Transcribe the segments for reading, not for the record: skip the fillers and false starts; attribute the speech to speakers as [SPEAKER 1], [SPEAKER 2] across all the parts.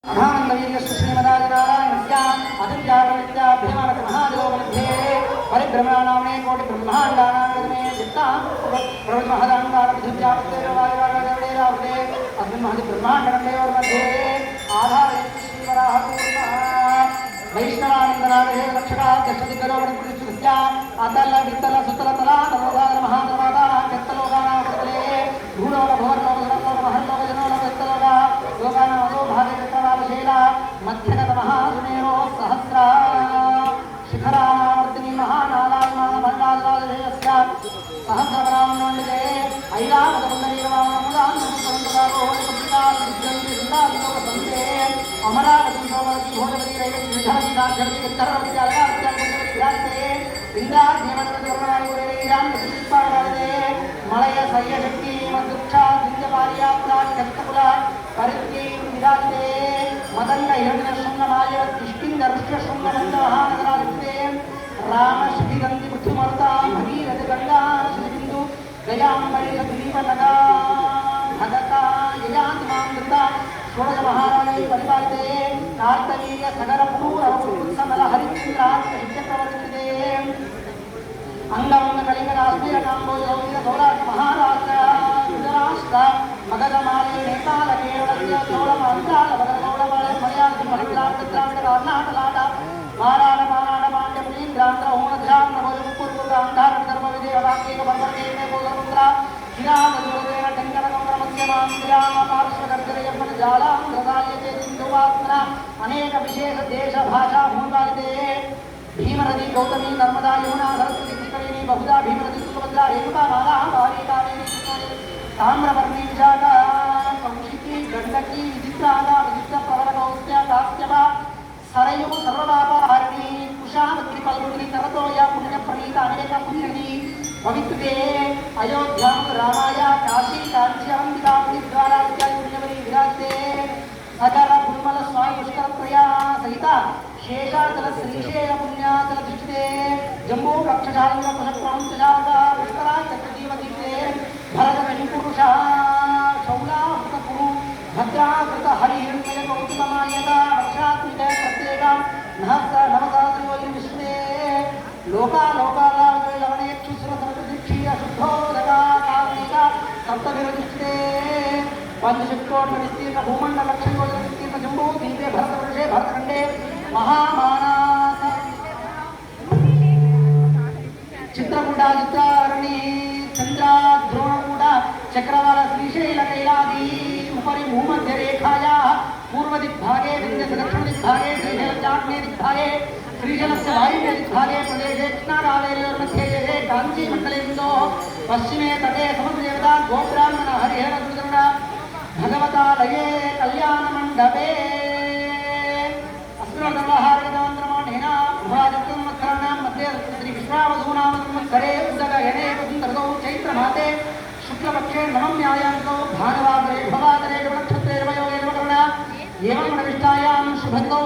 [SPEAKER 1] अधानन्दवीर्यस्य श्रीमदादिनारायणस्य अतिर्जातमित्याभ्यमानस्य महादेवमध्ये परिभ्रमणानाम्ने कोटिब्रह्माण्डानां चित्तां प्रवृत्महदाङ्गारपृथिव्याप्तेरवायुरागदेवदेरावते अस्मिन् महदिब्रह्माण्डकण्डयोर्मध्ये आधारयति श्रीवराहपूर्णः वैष्णवानन्दनागरे रक्षकाध्यक्षदिग्गरोपणिपुरुषस्य अतल वित्तल सुतल तला नमोदार महानवादा व्यक्तलोकानावर्तले भूलोकभोर्लोकसरलोकमहल्लोकजनोलोकवित्तलोका लोकानामदो भागे चक्रवालशैला मध्यगतमहासुमेरो सहस्रा शिखरावर्तिनी महानालात्मानभण्डाजराजस्य सहस्रपरामण्डिते ऐरावतमुन्दरीरवाममुदान्नमुदारोहणपत्रिकादिग्गन्धिवृन्दालोकसन्ते अमरावती सोमवती भोजवती रैवती विधानिकाध्यवती उत्तरवती अलगात्यालते इंद्राज्ञमन्त्रवर्णवायुरेयान्तिपावदे मलय सह्यशक्ति मदुक्षा दिव्यपार्याप्ता चक्तकुल परित्यै विराजते मदङ्ग हिरण्यशृङ्गमाय किष्किन्धर्ष्यशृङ्गमन्दमहानगरादिते रामश्रीगन्धि पृथुमर्ता भगीरथ गङ्गा श्रीबिन्दु गयाम्बरी सद्वीपनगा भगता ययान्मामृता षोडश महाराणे परिपालिते कार्तवीर्य सगर पूरवसमल हरिचन्द्राक्षप्रवर्तिते अंगवंग कलिंग काश्मीर काम्बोजौर सौराष्ट्र महाराष्ट्र गुजराष्ट्र मगधमाली नेपाल केरल चोళम अंचाल बगलगौड़ मलयाళ मणिपुर द्राविड कर्नाटक माराड़ माराड़ पांड्य पुलीन्द्रांध्र होमध्रांध्र भोजपुर गांधार विदर्भ विजय वाक्य पर्वतेन गोदरुद्र किरामदुर्गेण टंकरगौर मध्यमांध्राम पार्श्वगर्जयपन जालांध्रदाल्यते सिन्धुवात्मना अनेक विशेष देश भाषा भूमिपालिते भीमनदी गौतमी नर्मदा यमुना सरस्वती कृष्णवेणी बहुधा भीमनदी तुंगभद्रा रेणुका माला भारी कावेरी ताम्रपर्णी विशाखा कौशिकी गंडकी विचित्रांगा विचित्र प्रवल कौस्त्या कास्यवा सरयु सर्वपापहारिणी कुशावती पल्गुनी तरतोय पुण्य प्रणीत अनेक पुण्यनी पवित्रे अयोध्या रामाय काशी कांचीवंतिका पुण्यद्वारा इत्यादि पुण्यवरी विराजते सकर पुण्यमल स्वामी पुष्कर प्रिया सहित शेषाचल श्रीशैल पुण्याचल दृष्टे जम्बू कक्षशालिन कुशप्रवंशशारदा पुष्करा चक्रजीवतीते भरत वेणुपुरुषा शौला हुतकुरु भद्राकृत हरिहिरण्मय कौतुकमायता वर्षात्मिक प्रत्येक नवसात्रिवै विश्वे लोका लोकालावै लवणेक्षुस्र सर्वदीक्षीय शुद्धोदका कार्तिक सप्तभिरदृष्टे पंचशक्रोट विस्तीर्ण भूमंडल लक्षयोजन विस्तीर्ण जम्बू द्वीपे भरतवर्षे भरतखंडे महामानस चित्रकूटा चित्रारणी चंद्र द्रोणकूट चक्रवाल श्रीशैल कैलादी उपरि भूमध्य रेखाया पूर्व दिग्भागे विंध्य दक्षिण दिग्भागे श्रीशैल चाग्नेय दिग्भागे श्रीशैलस्य वायव्य दिग्भागे प्रदेशे कृष्णाकावेर्योर्मध्ये देशे कांची मंडले बिन्दो पश्चिमे तटे समुद्रदेवता गोब्राह्मण हरिहर दुर्गण भगवता लये कल्याण मंडपे अस्मद्व्यवहारगदान्द्रमाणेन उभाजत्वमत्करणां मध्ये श्री विश्वावसूनां करे उदगयने कुन्दरदौ चैत्रमासे शुक्लपक्षे नवम्यायान्तौ भानुवासरे भवासरे नक्षत्रे वयोगे नवकरण एवं प्रविष्टायां शुभदितौ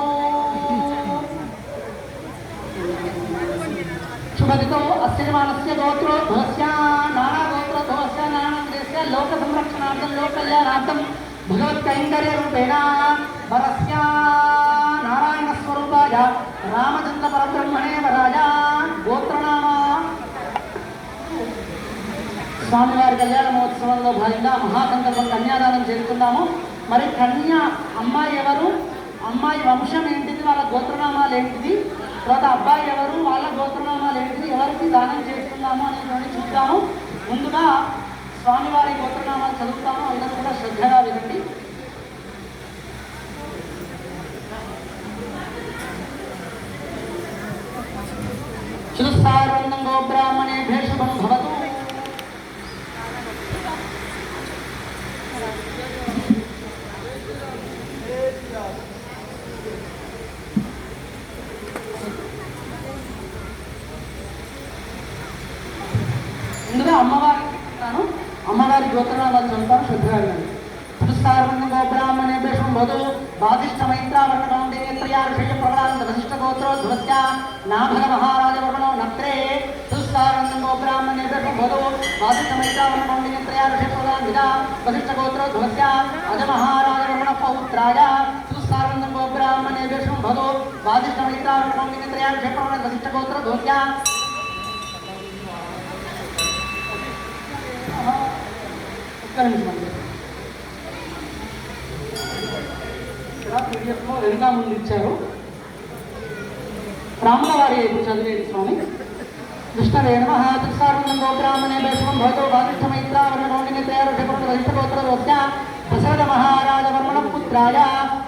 [SPEAKER 1] शुभदितौ अस्य जमानस्य गोत्रोद्भवस्य नानागोत्रोद्भवस्य नानादेशस्य लोकसंरक्षणार्थं लोककल्याणार्थं भगवत्कैङ्कर्यरूपेण वरस्य नारायणस्वरूपाय रामचन्द्र परब्रह्मणे वराय गोत्रनाम స్వామివారి కళ్యాణ మహోత్సవంలో భాగంగా మహాసంకల్పం కన్యాదానం చేస్తున్నాము. మరి కన్య అమ్మాయి ఎవరు, అమ్మాయి వంశం ఏంటిది, వాళ్ళ గోత్రనామాలు ఏంటిది, తర్వాత అబ్బాయి ఎవరు, వాళ్ళ గోత్రనామాలు ఏంటిది, ఎవరికి దానం చేస్తున్నాము అనేటువంటి చూద్దాము. ముందుగా స్వామివారి గోత్రనామాలు చదువుతాము, అందరూ కూడా శ్రద్ధగా వినండి. శుభసారవందం గోబ్రాహ్మణే భేషుభం భవతు. ముందుగా అమ్మవారికి చెప్తాను, అమ్మవారి గోత్రనామాలు చదువుతాను, శ్రద్ధగా వినండి. పురస్కారవందం గోబ్రాహ్మణే భేషుభం భవతు. वादिष्ठमैत्रावर्णकौण्डिन्यत्रयार्षय प्रवरान्त वसिष्ठगोत्रोद्भवस्य नाभग महाराजवर्मणो नत्रे सुस्तारन्दं गोब्राह्मणेभ्यो भवतो वादिष्ठमैत्रावर्णकौण्डिन्यत्रयार्षय प्रवरान्त वसिष्ठगोत्रोद्भवस्य अजमहाराजवर्मणः पौत्राय सुस्तार भवतो वादिष्ठमैत्रावरणकौण्डिन्यत्रयान् क्षेत्रवर्ण वसिष्ठगोत्र दोस्या ఒక్క నిమిషం అండి. ఇక్కడ పీడిఎఫ్లో వెనుక ముందు ఇచ్చారు. బ్రాహ్మణ వారి ఇప్పుడు చదివేది స్వామి. విష్ణవే నమః తుస్సార్వం గోబ్రాహ్మణే వైష్ణవం భవతో వాదిష్ఠమైత్రావరణకౌండిన్యత్రయారుషపృతవసిష్ఠగోత్రదోస్య దశరథ మహారాజవర్మణ పుత్రాయ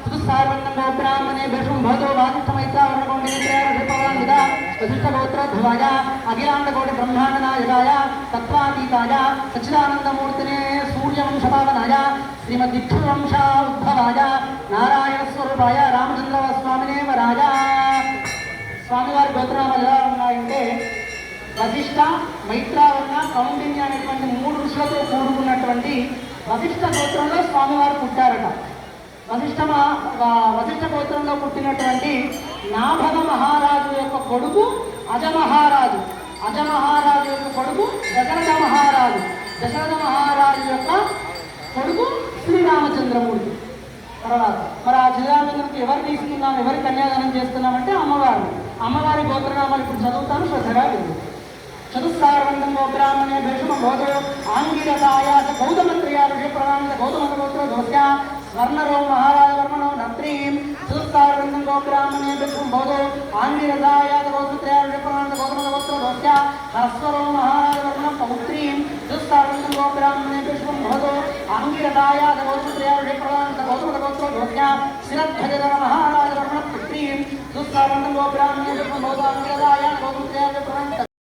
[SPEAKER 1] తుస్సార్వం గోబ్రాహ్మణే వైష్ణవం భవతో వాదిష్ఠమైత్రావరణకౌండిన్యత్రయారుషపృతవసిష్ఠగోత్రధవాయ వసిష్ఠగోత్రధ్రువాయ అఖిలాండకోటి బ్రహ్మాండనాయకాయ తత్వాతీతాయ సచ్చిదానందమూర్తినే సూర్యవంశపావనాయ శ్రీమద్దిక్షువంశ ఉద్భవాయ నారాయణ స్వరూపాయ రామచంద్ర స్వామినే వరాయ. స్వామివారి గోత్రనామాలు ఎలా ఉన్నాయంటే వశిష్ఠ, మైత్రావరణ, కౌండిన్య అనేటువంటి 3 ఋషులతో కూడుకున్నటువంటి వశిష్ఠ గోత్రంలో స్వామివారు పుట్టారట. వశిష్ఠ గోత్రంలో పుట్టినటువంటి నాభవ మహారాజు యొక్క కొడుకు అజమహారాజు, అజమహారాజు యొక్క కొడుకు దశరథ మహారాజు, దశరథ మహారాజు యొక్క కొడుకు శ్రీరామచంద్రమూర్తి. తర్వాత మరి ఆ శ్రీరామచంద్రుడికి ఎవరు తీసుకున్నాం, ఎవరి కన్యాదానం చేస్తున్నామంటే అమ్మవారి గోత్రనామాలు ఇప్పుడు చదువుతాను, శ్రద్ధగా విను. చతుస్సార్వంతం గోబ్రాహ్మణే భీషమం భవతో ఆంగిరసాయ గౌతమత్రయారుషి ప్రణామిత గౌతమగోత్ర దోస్య స్వర్ణరో మహారాజవర్మణో నత్రీం చతుస్సార్వంతం గోబ్రాహ్మణే భీషమం భవతో ఆంగిరసాయ గౌతమత్రయారుషి ప్రణామిత గౌతమగోత్ర దోస్య హరస్వరో మహారాజవర్మణ పౌత్రీం చతుస్సార్వంతం గోబ్రాహ్మణే భీషమం భవతో ఆంగిరసాయ గౌతమత్రయారుషి ప్రణామిత గౌతమగోత్ర దోస్య శిరధ్వజధర మహారాజవర్మణ పుత్రీం చతుస్సార్వంతం గోబ్రాహ్మణే భీషమం భవతో ఆంగిరసాయ గౌతమత్రయారుషి ప్రణామిత